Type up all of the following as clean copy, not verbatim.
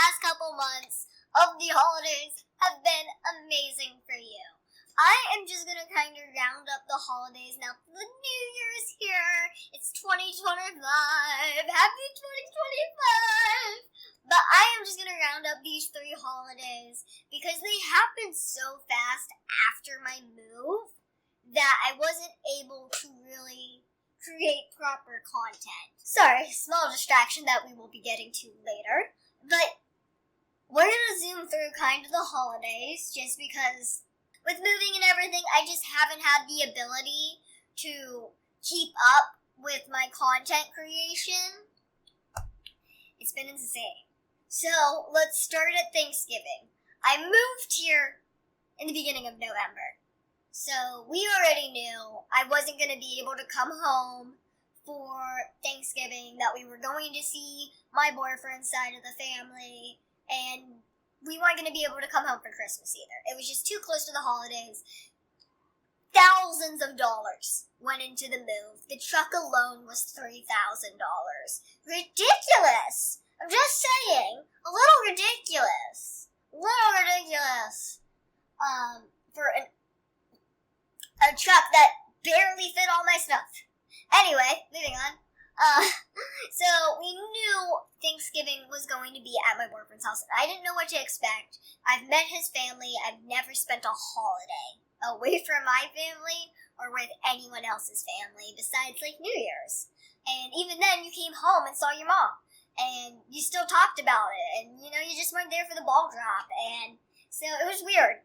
past couple months of the holidays have been amazing for you. I am just going to kind of round up the holidays now. The New Year's here. It's 2025. Happy 2025. But I am just going to round up these 3 holidays because they happened so fast after my move that I wasn't able to really create proper content. Sorry, small distraction that we will be getting to later. But we're going to zoom through kind of the holidays just because with moving and everything, I just haven't had the ability to keep up with my content creation. It's been insane. So, let's start at Thanksgiving. I moved here in the beginning of November. So, we already knew I wasn't going to be able to come home for Thanksgiving, that we were going to see my boyfriend's side of the family, and we weren't going to be able to come home for Christmas either. It was just too close to the holidays. Thousands of dollars went into the move. The truck alone was $3,000. Ridiculous! I'm just saying, a little ridiculous. For a truck that barely fit all my stuff. Anyway, moving on. So we knew Thanksgiving was going to be at my boyfriend's house. I didn't know what to expect. I've met his family. I've never spent a holiday away from my family or with anyone else's family besides like New Year's. And even then, you came home and saw your mom. And you still talked about it, and you just weren't there for the ball drop, and so it was weird.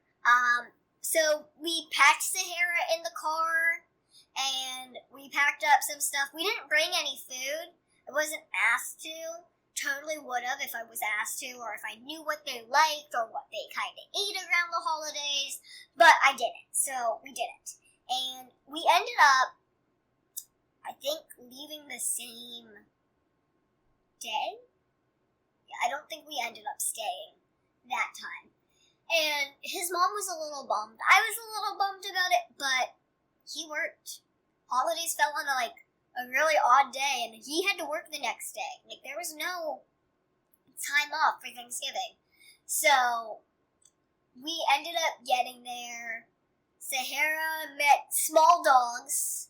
So we packed Sahara in the car, and we packed up some stuff. We didn't bring any food. I wasn't asked to. Totally would have if I was asked to, or if I knew what they liked, or what they kind of ate around the holidays, but I didn't, so we didn't. And we ended up, I think, leaving the same day? Yeah, I don't think we ended up staying that time. And his mom was a little bummed. I was a little bummed about it, but he worked. Holidays fell on a really odd day, and he had to work the next day. Like, there was no time off for Thanksgiving. So, we ended up getting there. Sahara met small dogs,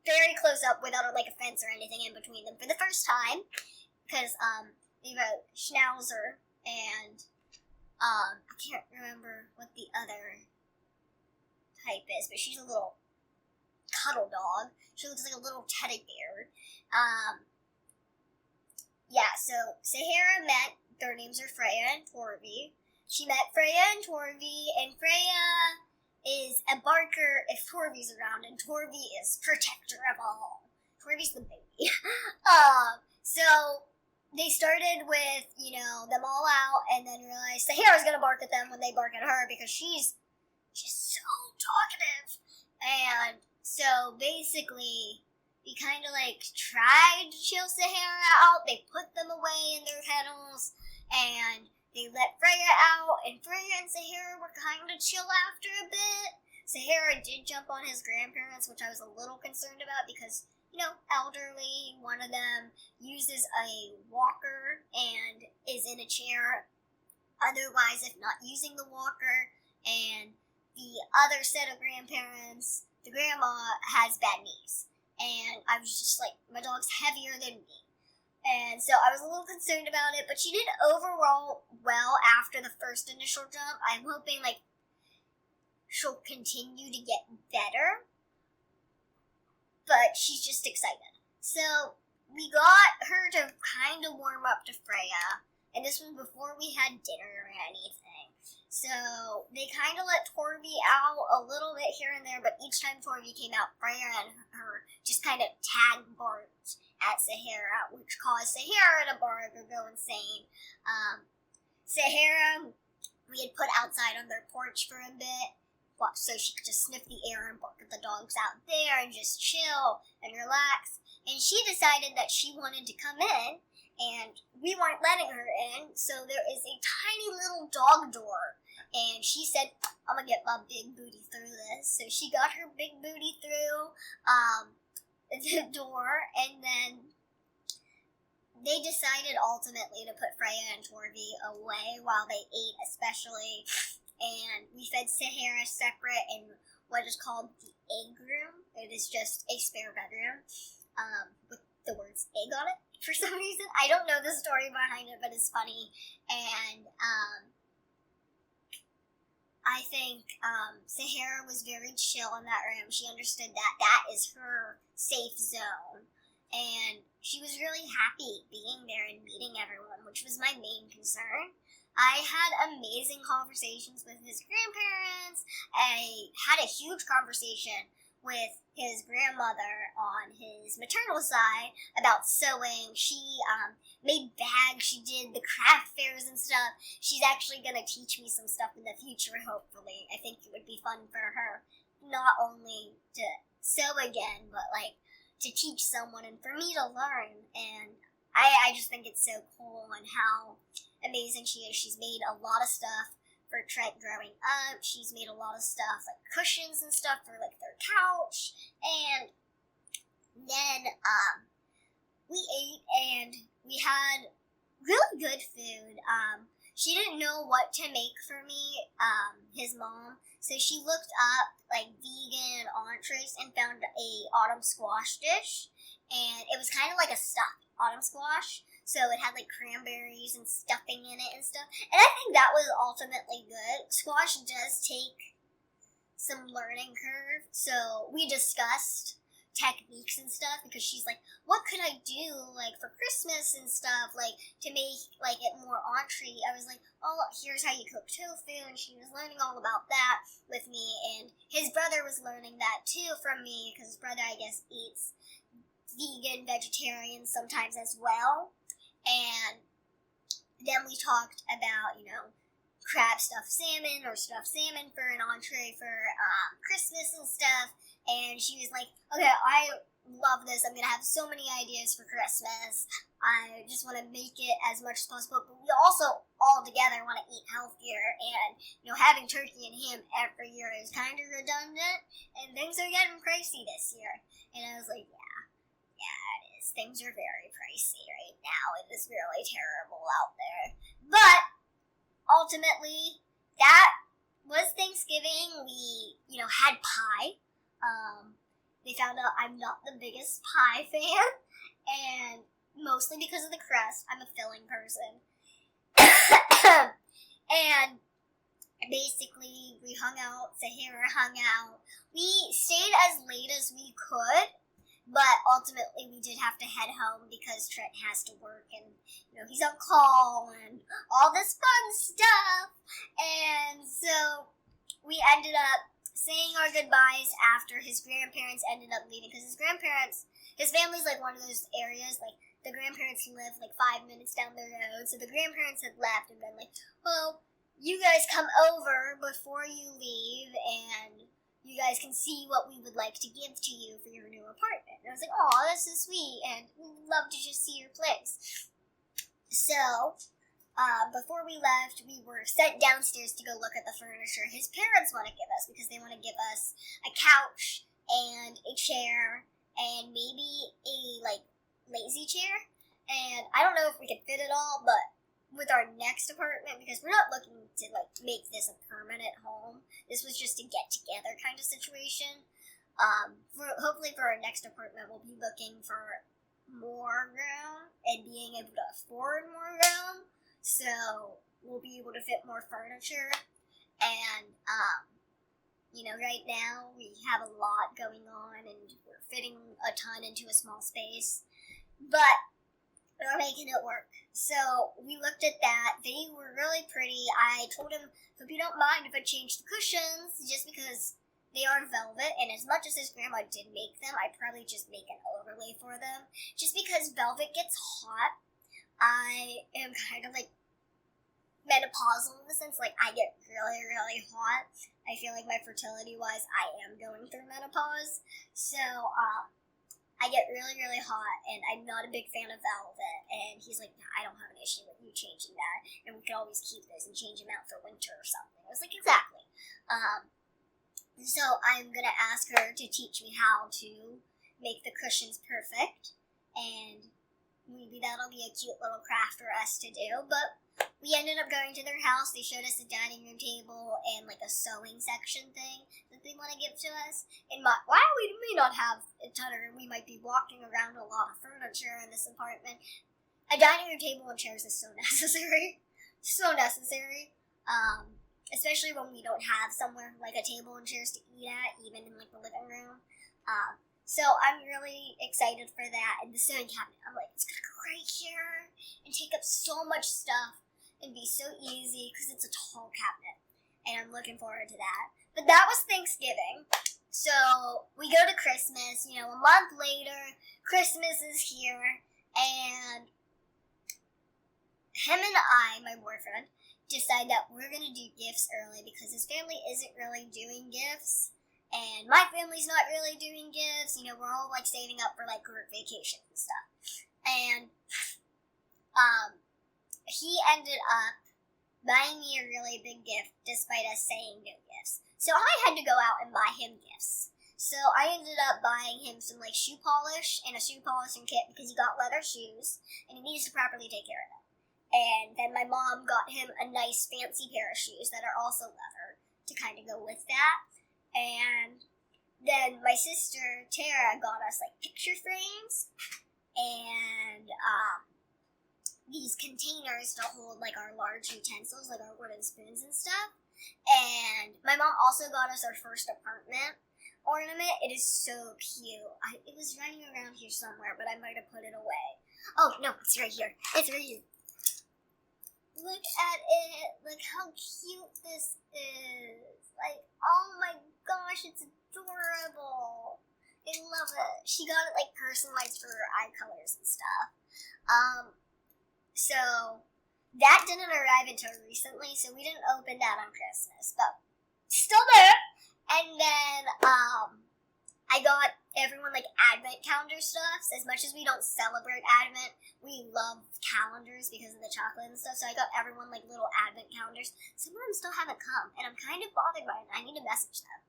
very close up without a fence or anything in between them for the first time. Because, they wrote Schnauzer, and, I can't remember what the other type is, but she's a little cuddle dog. She looks like a little teddy bear. So Sahara met, their names are Freya and Torvi. She met Freya and Torvi, and Freya is a barker if Torvi's around, and Torvi is protector of all. Torvi's the baby. So they started with, them all out, and then realized Sahara's gonna bark at them when they bark at her because she's just so talkative. And so basically, we kind of tried to chill Sahara out. They put them away in their kennels, and they let Freya out, and Freya and Sahara were kind of chill after a bit. Sahara did jump on his grandparents, which I was a little concerned about because, elderly. One of them uses a walker and is in a chair. Otherwise, if not using the walker, and the other set of grandparents, the grandma has bad knees. And I was just my dog's heavier than me. And so I was a little concerned about it, but she did overall well after the first initial jump. I'm hoping she'll continue to get better. But she's just excited. So we got her to kind of warm up to Freya. And this was before we had dinner or anything. So they kind of let Torvi out a little bit here and there, but each time Torvi came out, Freya and her just kind of tag barked at Sahara, which caused Sahara to bark or go insane. Sahara, we had put outside on their porch for a bit, so she could just sniff the air and bark at the dogs out there and just chill and relax. And she decided that she wanted to come in, and we weren't letting her in, so there is a tiny little dog door. And she said, I'm gonna get my big booty through this. So she got her big booty through the door, and then they decided ultimately to put Freya and Torvi RV away while they ate, especially. And we fed Sahara separate in what is called the egg room. It is just a spare bedroom with the words egg on it for some reason. I don't know the story behind it, but it's funny. And I think Sahara was very chill in that room. She understood that that is her safe zone. And she was really happy being there and meeting everyone, which was my main concern. I had amazing conversations with his grandparents. I had a huge conversation with his grandmother on his maternal side about sewing. She made bags. She did the craft fairs and stuff. She's actually going to teach me some stuff in the future, hopefully. I think it would be fun for her not only to sew again, but like to teach someone and for me to learn. And I just think it's so cool and how amazing she is. She's made a lot of stuff for Trent growing up. She's made a lot of stuff like cushions and stuff for like their couch. And then we ate and we had really good food. She didn't know what to make for me, his mom. So she looked up like vegan entrees and found a autumn squash dish. And it was kind of like a stuffed autumn squash. So it had like cranberries and stuffing in it and stuff. And I think that was ultimately good. Squash does take some learning curve. So we discussed techniques and stuff because she's like, what could I do like for Christmas and stuff, like to make like it more entree. I was like, oh, here's how you cook tofu, and she was learning all about that with me. And his brother was learning that too from me because his brother, I guess, eats vegan, vegetarian sometimes as well. And then we talked about, you know, crab stuffed salmon or stuffed salmon for an entree for Christmas and stuff. And she was like, okay, I love this. I'm going to have so many ideas for Christmas. I just want to make it as much as possible. But we also all together want to eat healthier. And, you know, having turkey and ham every year is kind of redundant. And things are getting pricey this year. And I was like, yeah, it is. Things are very pricey right now. It is really terrible out there. But ultimately, that was Thanksgiving. We, you know, had pie. They found out I'm not the biggest pie fan, and mostly because of the crust. I'm a filling person. And basically, we hung out. Sahara hung out. We stayed as late as we could. But ultimately, we did have to head home because Trent has to work and, you know, he's on call and all this fun stuff. And so we ended up saying our goodbyes after his grandparents ended up leaving because his family's like one of those areas, like the grandparents live like 5 minutes down the road. So the grandparents had left and been like, well, you guys come over before you leave and you guys can see what we would like to give to you for your new apartment. And I was like, oh, that's so sweet, and we'd love to just see your place. So, before we left, we were sent downstairs to go look at the furniture his parents want to give us, because they want to give us a couch and a chair and maybe a, like, lazy chair. And I don't know if we could fit it all, but with our next apartment, because we're not looking to like make this a permanent home. This was just a get together kind of situation. Hopefully for our next apartment, we'll be looking for more room and being able to afford more room. So we'll be able to fit more furniture. And you know, right now we have a lot going on and we're fitting a ton into a small space. But we're making it work. So we looked at that. They were really pretty. I told him, hope you don't mind if I change the cushions, just because they are velvet, and as much as his grandma did make them, I'd probably just make an overlay for them. Just because velvet gets hot. I am kind of like menopausal in the sense, like I get really, really hot. I feel like my fertility-wise, I am going through menopause. So, I get really, really hot, and I'm not a big fan of velvet. And he's like, no, I don't have an issue with you changing that, and we can always keep those and change them out for winter or something. I was like, exactly. So I'm going to ask her to teach me how to make the cushions perfect, and maybe that'll be a cute little craft for us to do. But we ended up going to their house. They showed us a dining room table and like a sewing section thing that they want to give to us. And while we may not have a ton of room, we might be walking around a lot of furniture in this apartment. A dining room table and chairs is so necessary. So necessary. Especially when we don't have somewhere like a table and chairs to eat at, even in like the living room. So I'm really excited for that. And the sewing cabinet, I'm like, it's gonna go right here and take up so much stuff and be so easy because it's a tall cabinet. And I'm looking forward to that. But that was Thanksgiving. So we go to Christmas, a month later, Christmas is here, and him and I, my boyfriend, decide that we're going to do gifts early because his family isn't really doing gifts. And my family's not really doing gifts. We're all like saving up for like group vacations and stuff. And he ended up buying me a really big gift despite us saying no gifts. So I had to go out and buy him gifts. So I ended up buying him some like shoe polish and a shoe polishing kit because he got leather shoes and he needs to properly take care of them. And then my mom got him a nice fancy pair of shoes that are also leather to kind of go with that. And then my sister, Tara, got us, like, picture frames and these containers to hold, like, our large utensils, like our wooden spoons and stuff. And my mom also got us our first apartment ornament. It is so cute. It was running around here somewhere, but I might have put it away. Oh, no, it's right here. It's right here. Look at it. Look how cute this is. Like, oh my gosh, it's adorable. I love it. She got it, like, personalized for her eye colors and stuff. So, that didn't arrive until recently, so we didn't open that on Christmas, but still there. And then, I got everyone, like, Advent calendar stuff. As much as we don't celebrate Advent, we love calendars because of the chocolate and stuff. So I got everyone, like, little Advent calendars. Some of them still haven't come, and I'm kind of bothered by it. I need to message them.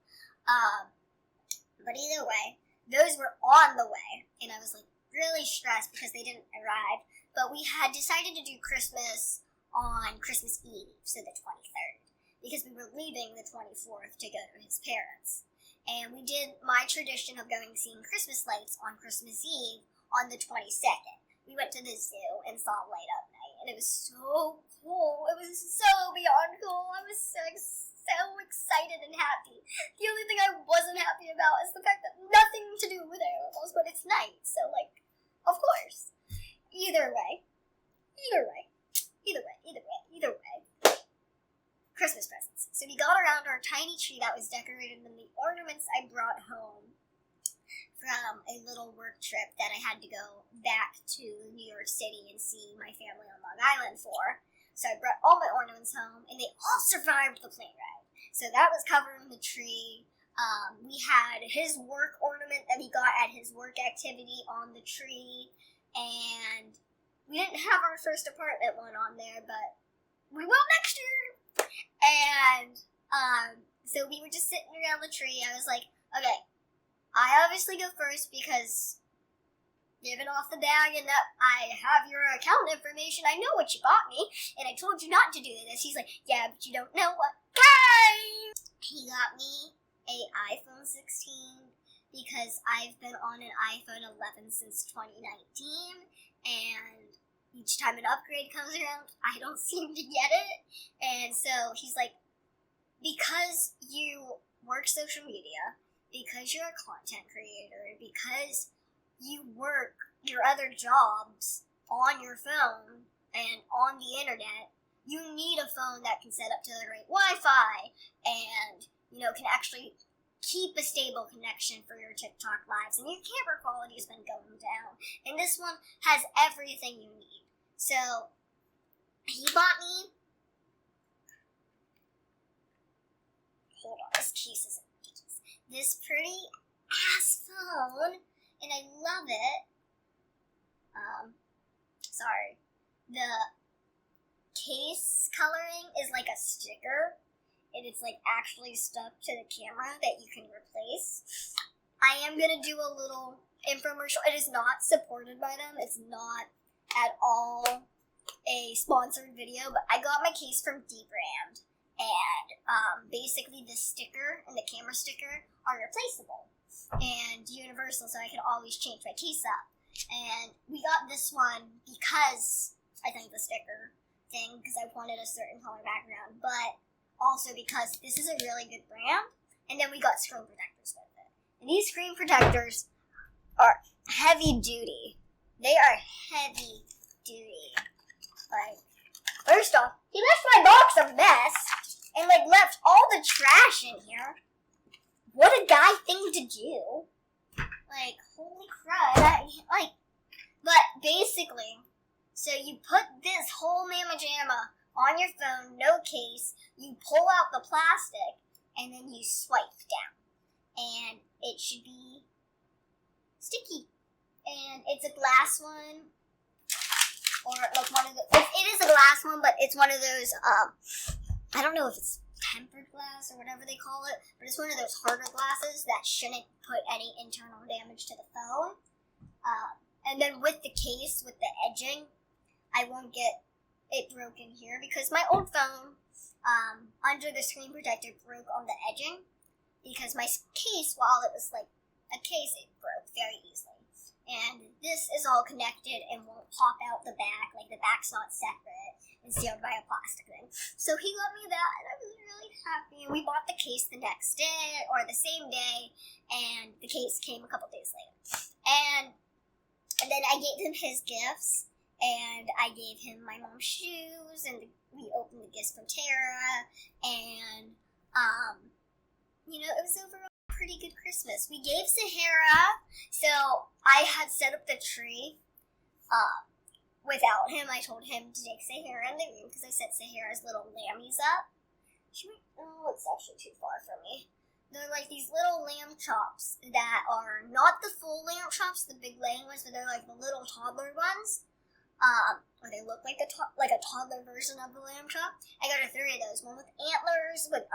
But either way, those were on the way, and I was, like, really stressed because they didn't arrive. But we had decided to do Christmas on Christmas Eve, so the 23rd, because we were leaving the 24th to go to his parents. And we did my tradition of seeing Christmas lights on Christmas Eve on the 22nd. We went to the zoo and saw Light Up Night, and it was so cool. It was so beyond cool. I was so excited and happy. The only thing I wasn't happy about is the fact that nothing to do with animals, but it's night, so, like, of course. Either way. Christmas presents. So we got around our tiny tree that was decorated in the ornaments I brought home from a little work trip that I had to go back to New York City and see my family on Long Island for. So I brought all my ornaments home, and they all survived the plane ride. So that was covering the tree. We had his work ornament that he got at his work activity on the tree, and we didn't have our first apartment one on there, but we will next year. And so we were just sitting around the tree. I was like, okay, I obviously go first because given off the bag and that I have your account information, I know what you bought me, and I told you not to do this. He's like, yeah, but you don't know what kind. He got me a iPhone 16 because I've been on an iPhone 11 since 2019, and each time an upgrade comes around, I don't seem to get it. And so he's like, because you work social media, because you're a content creator, because you work your other jobs on your phone and on the internet, you need a phone that can set up to the right Wi-Fi and, can actually keep a stable connection for your TikTok lives. And your camera quality has been going down. And this one has everything you need. So, he bought me, hold on, this case is ridiculous, this pretty ass phone, and I love it. Sorry, the case coloring is like a sticker, and it's like actually stuck to the camera that you can replace. I am going to do a little infomercial. It is not supported by them. It's not at all a sponsored video, but I got my case from D-Brand, and basically the sticker and the camera sticker are replaceable and universal, so I can always change my case up. And we got this one because I think the sticker thing, because I wanted a certain color background, but also because this is a really good brand. And then we got screen protectors with it. And these screen protectors are heavy duty. They are heavy duty. Like, first off, he left my box a mess and like left all the trash in here. What a guy thing to do. Like, holy crap. But basically, so you put this whole mamma jamma on your phone, no case, you pull out the plastic, and then you swipe down. And it should be sticky. And it's a glass one, or like one of the, it is a glass one, but it's one of those, I don't know if it's tempered glass or whatever they call it, but it's one of those harder glasses that shouldn't put any internal damage to the phone. And then with the case, with the edging, I won't get it broken here because my old phone, under the screen protector, broke on the edging because my case, while it was like a case, it broke very easily. And this is all connected and won't pop out the back, like the back's not separate and sealed by a plastic thing. So he got me that, and I was really happy. We bought the case the next day, or the same day, and the case came a couple days later. And then I gave him his gifts, and I gave him my mom's shoes, and we opened the gifts from Tara, and, it was overall a pretty good Christmas. We gave Sahara, so I had set up the tree, without him. I told him to take Sahara in the room, because I set Sahara's little lammies up. It's actually too far from me. They're like these little lamb chops that are not the full lamb chops, the big laying ones, but they're like the little toddler ones. Or they look like a toddler version of the lamb chop. I got 3 of those. One with antlers, with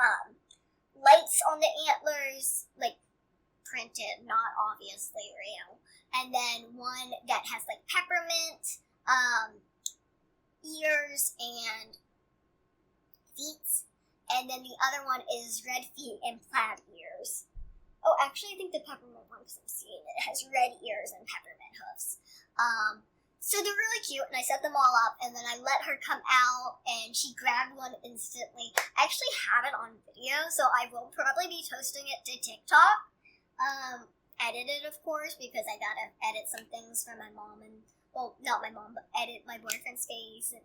lights on the antlers, like printed, not obviously real. And then one that has like peppermint, ears and feet. And then the other one is red feet and plaid ears. Oh, actually, I think the peppermint one, because I'm seeing it, has red ears and peppermint hoofs. So they're really cute, and I set them all up, and then I let her come out, and she grabbed one instantly. I actually have it on video, so I will probably be posting it to TikTok. Edited, of course, because I gotta edit some things for my mom, and, well, not my mom, but edit my boyfriend's face, and,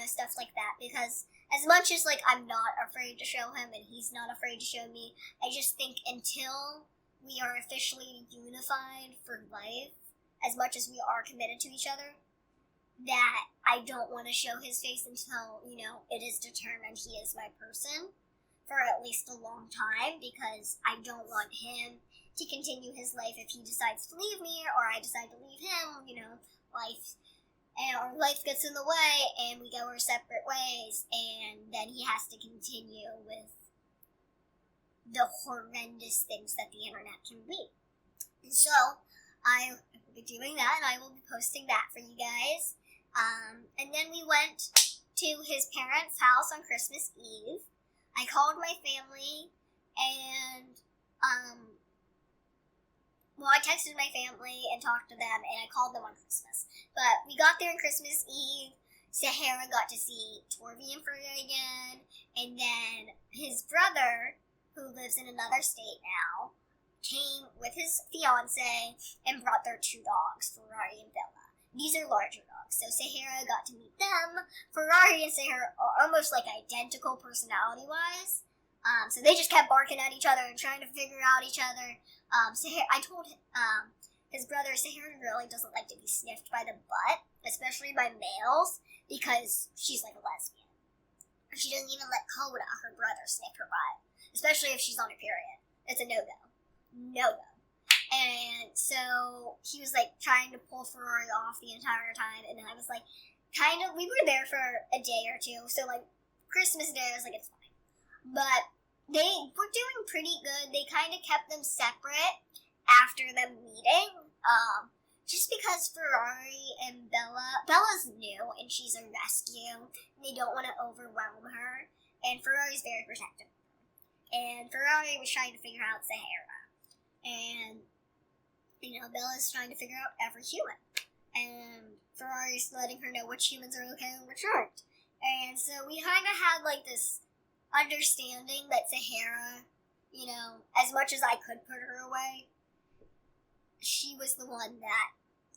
stuff like that, because as much as, like, I'm not afraid to show him, and he's not afraid to show me, I just think until we are officially unified for life, as much as we are committed to each other, that I don't want to show his face until, it is determined he is my person for at least a long time, because I don't want him to continue his life if he decides to leave me, or I decide to leave him, life gets in the way, and we go our separate ways, and then he has to continue with the horrendous things that the internet can be. And so, I will be doing that, and I will be posting that for you guys. And then we went to his parents' house on Christmas Eve. I called my family, and, I texted my family and talked to them, and I called them on Christmas. But we got there on Christmas Eve. Sahara got to see Torvi and Freya again, and then his brother, who lives in another state now, came with his fiance and brought their 2 dogs, Ferrari and Bella. These are larger dogs, so Sahara got to meet them. Ferrari and Sahara are almost like identical personality-wise. So they just kept barking at each other and trying to figure out each other. I told his brother, Sahara really doesn't like to be sniffed by the butt, especially by males, because she's like a lesbian. She doesn't even let Coda, her brother, sniff her butt, especially if she's on her period. It's a no-go. No-go. And so he was like trying to pull Ferrari off the entire time, and I was like, we were there for a day or 2, so like Christmas Day, I was like, it's fine. But they were doing pretty good. They kind of kept them separate after the meeting, just because Ferrari and Bella's new and she's a rescue, and they don't want to overwhelm her, and Ferrari's very protective. And Ferrari was trying to figure out Sahara, and Bella's trying to figure out every human, and Ferrari's letting her know which humans are okay and which aren't. And so we kind of had like this understanding that Sahara, as much as I could put her away, she was the one that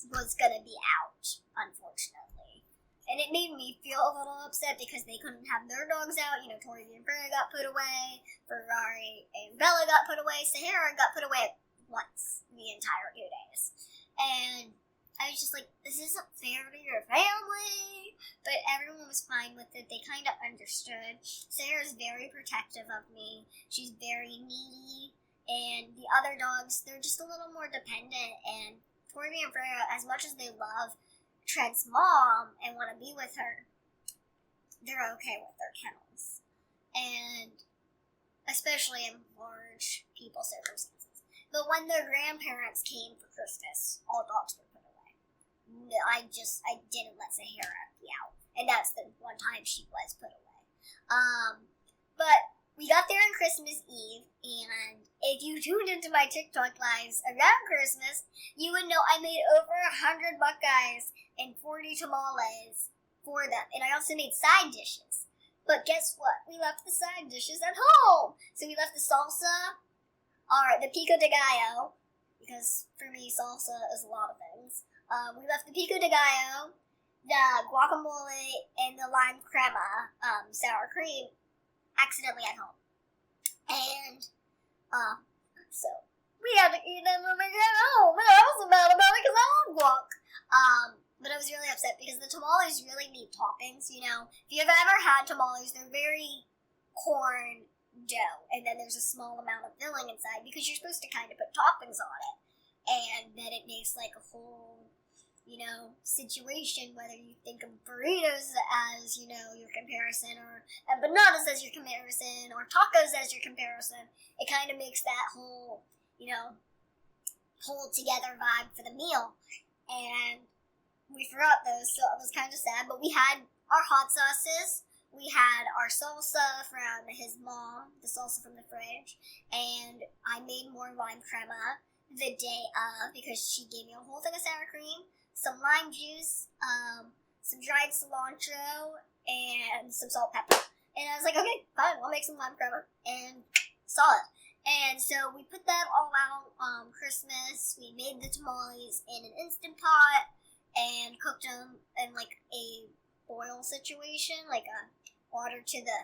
was gonna be out, unfortunately. And it made me feel a little upset because they couldn't have their dogs out. Tori and Freya got put away, Ferrari and Bella got put away, Sahara got put away once the entire 2 days. And I was just like, this isn't fair to your family. But everyone was fine with it. They kind of understood. Sarah's very protective of me. She's very needy. And the other dogs, they're just a little more dependent. And Tori and Freya, as much as they love Trent's mom and want to be with her, they're okay with their kennels. And especially in large people circumstances. But when their grandparents came for Christmas, all dogs were put away. I didn't let Sahara be out. And that's the one time she was put away. But we got there on Christmas Eve, and if you tuned into my TikTok lives around Christmas, you would know I made over 100 buckeyes and 40 tamales for them. And I also made side dishes. But guess what? We left the side dishes at home. So we left the salsa, or the pico de gallo, because for me salsa is a lot of things. We left the pico de gallo, the guacamole, and the lime crema, sour cream, accidentally at home. And, so, we had to eat them when we got home, and I was mad about it because I love guac. But I was really upset because the tamales really need toppings, If you've ever had tamales, they're very corn dough, and then there's a small amount of filling inside because you're supposed to kind of put toppings on it. And then it makes like a whole, situation, whether you think of burritos as, your comparison, or empanadas as your comparison, or tacos as your comparison. It kind of makes that whole, pulled together vibe for the meal. And we forgot those, so it was kind of sad. But we had our hot sauces. We had our salsa from his mom, the salsa from the fridge, and I made more lime crema the day of because she gave me a whole thing of sour cream, some lime juice, some dried cilantro, and some salt, pepper. And I was like, okay, fine, I'll make some lime crema, and saw it. And so we put that all out Christmas. We made the tamales in an Instant Pot and cooked them in like a boil situation, like a water to the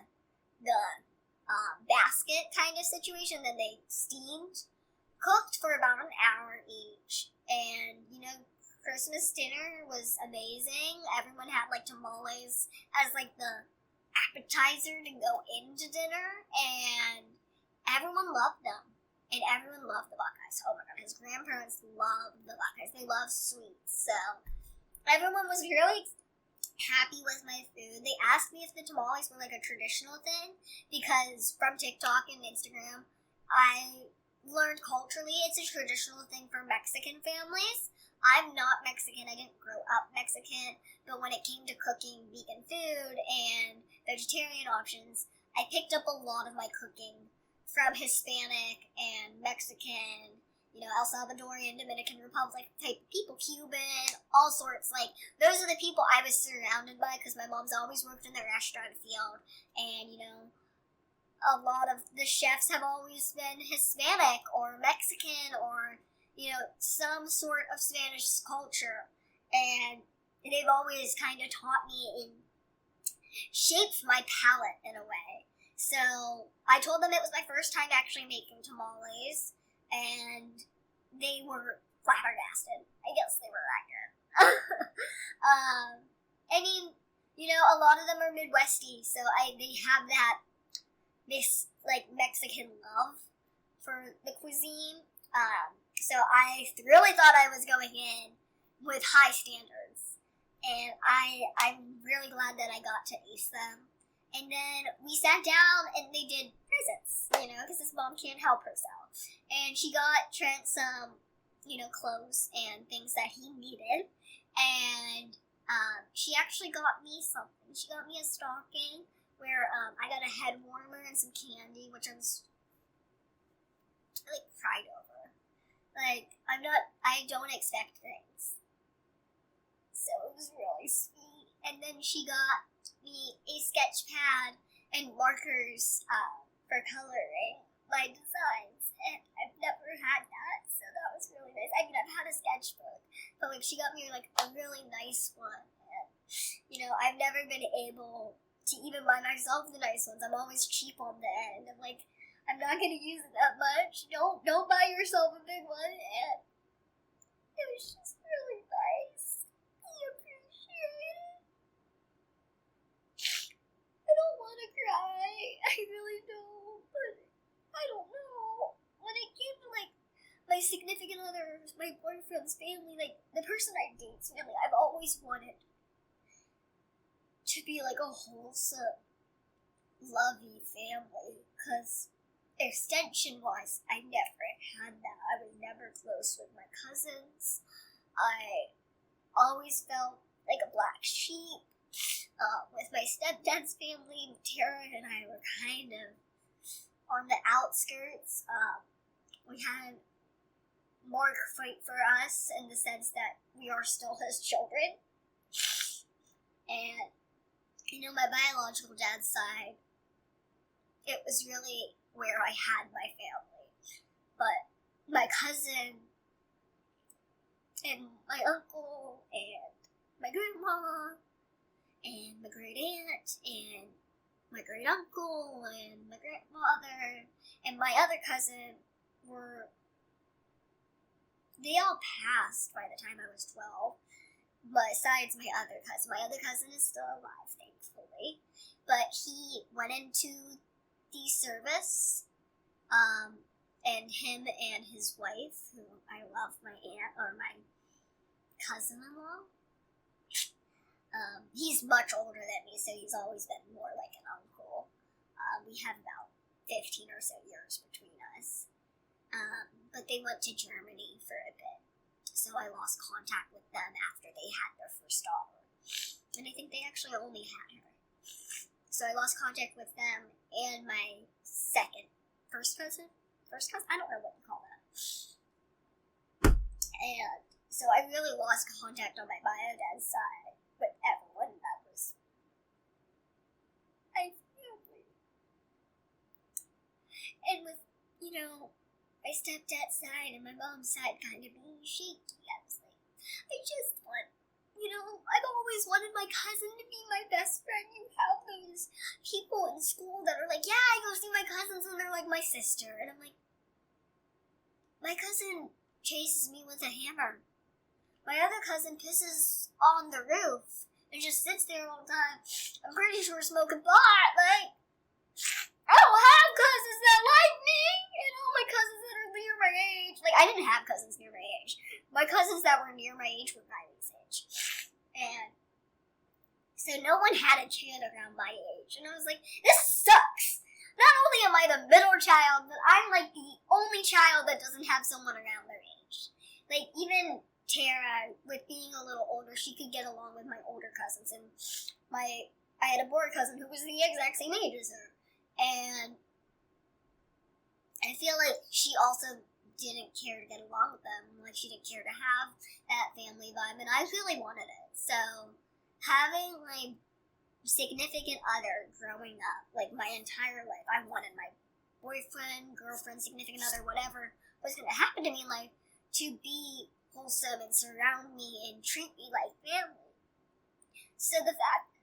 basket kind of situation. Then they steamed, cooked for about an hour each, and Christmas dinner was amazing. Everyone had like tamales as like the appetizer to go into dinner, and everyone loved them. And everyone loved the buckeyes. Oh my god, his grandparents loved the buckeyes. They love sweets. So everyone was really happy with my food. They asked me if the tamales were like a traditional thing, because from TikTok and Instagram, I learned culturally it's a traditional thing for Mexican families. I'm not Mexican, I didn't grow up Mexican, but when it came to cooking vegan food and vegetarian options, I picked up a lot of my cooking from Hispanic and Mexican, El Salvadorian, Dominican Republic type people, Cuban, all sorts. Like, those are the people I was surrounded by because my mom's always worked in the restaurant field, and, a lot of the chefs have always been Hispanic or Mexican or, some sort of Spanish culture, and they've always kind of taught me and shaped my palate in a way. So I told them it was my first time actually making tamales, and they were flabbergasted. I guess they were that good. I mean, a lot of them are Midwesty, so they have this like Mexican love for the cuisine. So I really thought I was going in with high standards, and I'm really glad that I got to ace them. And then we sat down and they did presents, because his mom can't help herself. And she got Trent some, clothes and things that he needed. And she actually got me something. She got me a stocking where I got a head warmer and some candy, which I cried over. I don't expect things. So it was really sweet. And then she got me a sketch pad and markers for coloring my designs. And I've never had that, so that was really nice. I mean, I've had a sketchbook, but she got me a really nice one. And, I've never been able to even buy myself the nice ones. I'm always cheap on the end. I'm not gonna use it that much. Don't buy yourself a big one. And it was just really nice. I appreciate it. I don't want to cry. I really don't. But I don't know. When it came to my significant other, my boyfriend's family, the person I date's family, I've always wanted to be a wholesome, lovey family. Because extension-wise, I never had that. I was never close with my cousins. I always felt like a black sheep. With my stepdad's family, Tara and I were kind of on the outskirts. We had Mark fight for us in the sense that we are still his children. And, my biological dad's side, it was really where I had my family. But my cousin and my uncle and my grandma and my great aunt and my great uncle and my grandmother and my other cousin they all passed by the time I was 12. Besides my other cousin. My other cousin is still alive, thankfully. But he went into the service, and him and his wife, who I love, my aunt, or my cousin-in-law, he's much older than me, so he's always been more like an uncle. We have about 15 or so years between us. But they went to Germany for a bit. So I lost contact with them after they had their first daughter. And I think they actually only had her. So I lost contact with them and my first cousin? I don't know what you call that. And so I really lost contact on my bio dad's side with everyone that was my family. And with, my stepdad's side and my mom's side kind of being shaky, I was like, I just want, I've always wanted my cousin to be my best friend. You have those people in school that are like, yeah, I go see my cousins and they're like my sister. And I'm like, my cousin chases me with a hammer. My other cousin pisses on the roof and just sits there all the time. I'm pretty sure smoking pot, I don't have cousins that like me, and all my cousins that are near my age. I didn't have cousins near my age. My cousins that were near my age were Riley's age. And so no one had a kid around my age. And I was like, this sucks. Not only am I the middle child, but I'm the only child that doesn't have someone around their age. Even Tara, with being a little older, she could get along with my older cousins. And I had a boy cousin who was the exact same age as her. And I feel like she also didn't care to get along with them. She didn't care to have that family vibe. And I really wanted it. So, having my significant other growing up, my entire life, I wanted my boyfriend, girlfriend, significant other, whatever was going to happen to me in life, to be wholesome and surround me and treat me like family. So, the fact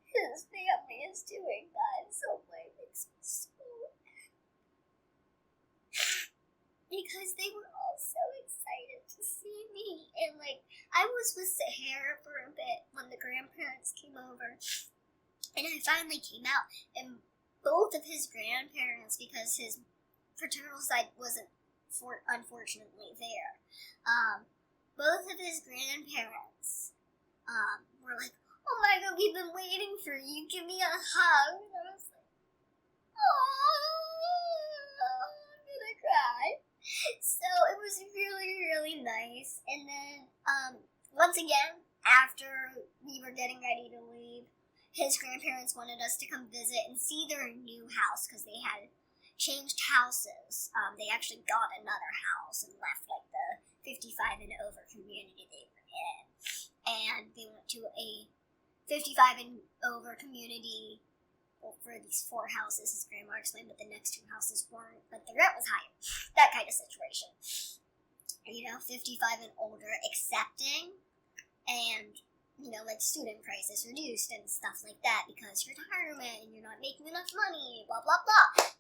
his family is doing that in some way makes me so because they were all so excited to see me. And I was with Sahara for a bit when the grandparents came over, and I finally came out, and both of his grandparents, because his paternal side wasn't unfortunately there, both of his grandparents were like, oh my god, we've been waiting for you, give me a hug. And I was like, oh, I'm gonna cry. So it was really, once again, after we were getting ready to leave, his grandparents wanted us to come visit and see their new house because they had changed houses. They actually got another house and left like the 55 and over community they were in. And they went to a 55 and over community for these 4 houses. His grandma explained that the next 2 houses weren't, but the rent was higher. That kind of situation. 55 and older, accepting, and like student prices reduced and stuff like that because retirement and you're not making enough money, blah, blah, blah.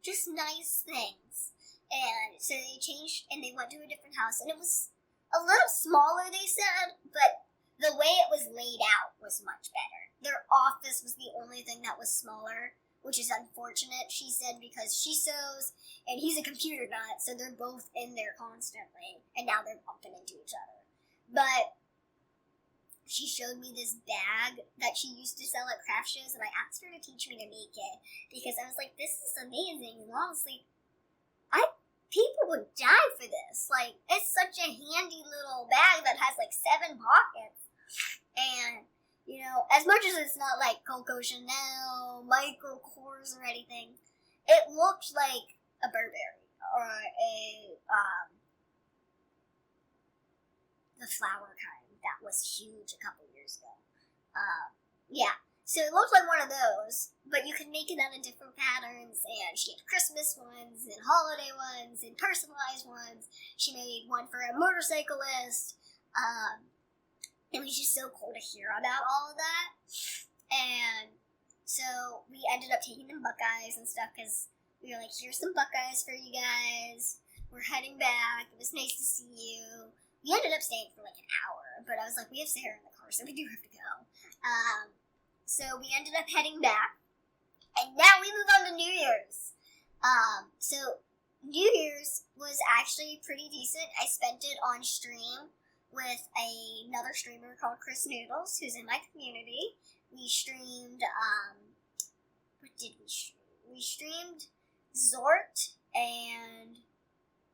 Just nice things. And so they changed and they went to a different house and it was a little smaller, they said, but the way it was laid out was much better. Their office was the only thing that was smaller, which is unfortunate, she said, because she sews and he's a computer nut, so they're both in there constantly, and now they're bumping into each other. But she showed me this bag that she used to sell at craft shows, and I asked her to teach me to make it because I was like, this is amazing. And honestly, people would die for this. Like, it's such a handy little bag that has like 7 pockets. And, as much as it's not like Coco Chanel, Michael Kors, or anything, it looked like a Burberry or the flower kind. That was huge a couple years ago. So it looked like one of those, but you could make it out of different patterns, and she had Christmas ones, and holiday ones, and personalized ones. She made one for a motorcyclist. It was just so cool to hear about all of that. And so we ended up taking them Buckeyes and stuff, because we were like, here's some Buckeyes for you guys. We're heading back. It was nice to see you. We ended up staying for like an hour, but I was like, we have Sarah in the car, so we do have to go. So we ended up heading back, and now we move on to New Year's. So New Year's was actually pretty decent. I spent it on stream with another streamer called Chris Noodles, who's in my community. We streamed, what did we stream? We streamed Zort, and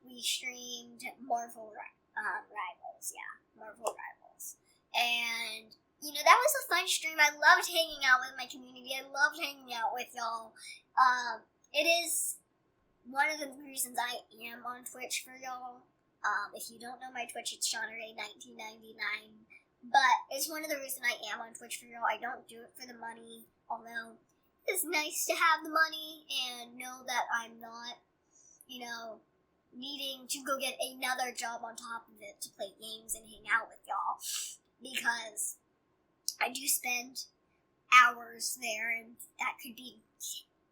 we streamed Marvel Rivals, Marvel Rivals. And, that was a fun stream. I loved hanging out with my community. I loved hanging out with y'all. It is one of the reasons I am on Twitch for y'all. If you don't know my Twitch, it's Shauna Rae 1999. But it's one of the reasons I am on Twitch for y'all. I don't do it for the money, although it's nice to have the money and know that I'm not, needing to go get another job on top of it to play games and hang out with y'all, because I do spend hours there, and that could be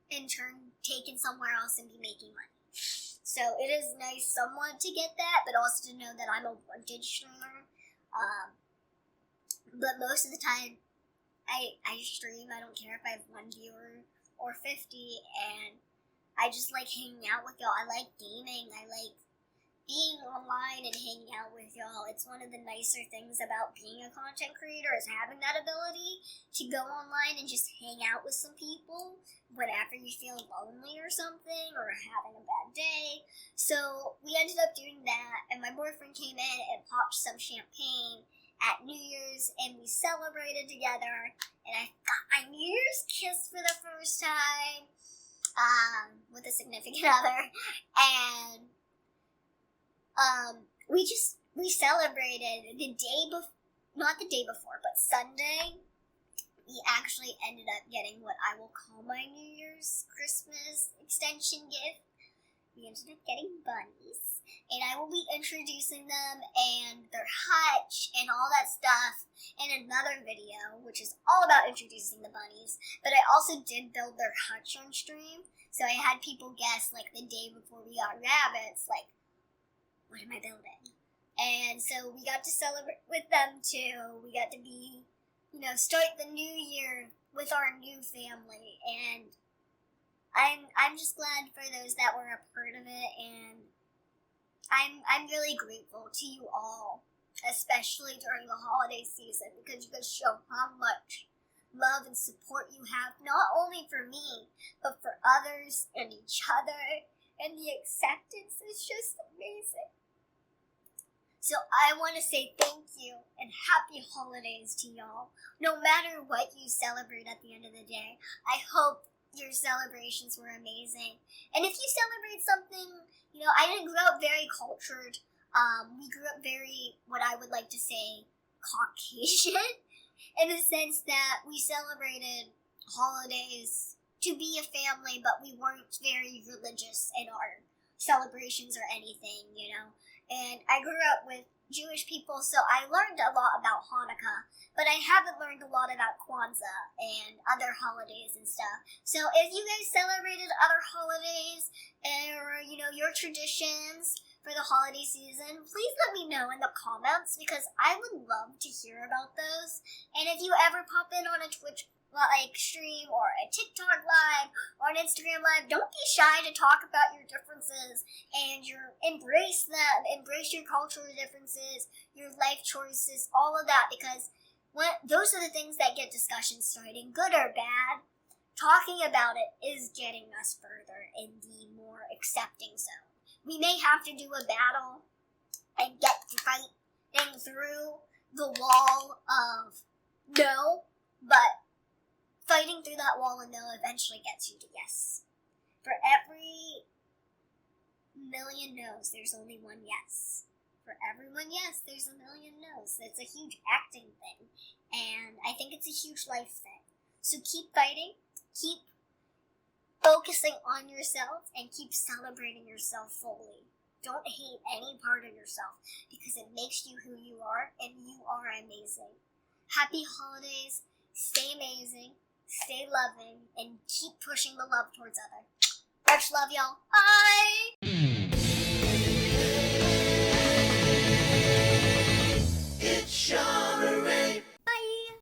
in turn taken somewhere else and be making money. So it is nice somewhat to get that, but also to know that I'm a wanted streamer. But most of the time, I stream. I don't care if I have 1 viewer or 50, and I just like hanging out with y'all. I like gaming. I like being online and hanging out with y'all. It's one of the nicer things about being a content creator, is having that ability to go online and just hang out with some people whenever you feel lonely or something, or having a bad day. So we ended up doing that, and my boyfriend came in and popped some champagne at New Year's, and we celebrated together, and I got my New Year's kiss for the first time. With a significant other, and we celebrated the day not the day before, but Sunday. We actually ended up getting what I will call my New Year's Christmas extension gift. We ended up getting bunnies, and I will be introducing them and their hutch and all that stuff in another video, which is all about introducing the bunnies. But I also did build their hutch on stream, so I had people guess, like, the day before we got rabbits, like, what am I building? And so we got to celebrate with them too. We got to be, start the new year with our new family, and I'm just glad for those that were a part of it, and I'm really grateful to you all, especially during the holiday season, because you guys show how much love and support you have, not only for me, but for others and each other, and the acceptance is just amazing. So I want to say thank you and happy holidays to y'all. No matter what you celebrate at the end of the day, I hope your celebrations were amazing. And if you celebrate something, I didn't grow up very cultured. We grew up very, what I would like to say, Caucasian, in the sense that we celebrated holidays to be a family, but we weren't very religious in our celebrations or anything, And I grew up with Jewish people, so I learned a lot about Hanukkah, but I haven't learned a lot about Kwanzaa and other holidays and stuff. So if you guys celebrated other holidays or, your traditions for the holiday season, please let me know in the comments because I would love to hear about those. And if you ever pop in on a Twitch stream or a TikTok live or an Instagram live, don't be shy to talk about your differences and embrace them, embrace your cultural differences, your life choices, all of that, because those are the things that get discussions starting, good or bad. Talking about it is getting us further in the more accepting zone. We may have to do a battle and get fighting through the wall of no, but fighting through that wall of no eventually gets you to yes. For every million no's, there's only one yes. For every one yes, there's a million no's. It's a huge acting thing, and I think it's a huge life thing. So keep fighting, keep focusing on yourself, and keep celebrating yourself fully. Don't hate any part of yourself, because it makes you who you are, and you are amazing. Happy holidays, stay amazing, stay loving, and keep pushing the love towards others. Much love, y'all. Bye!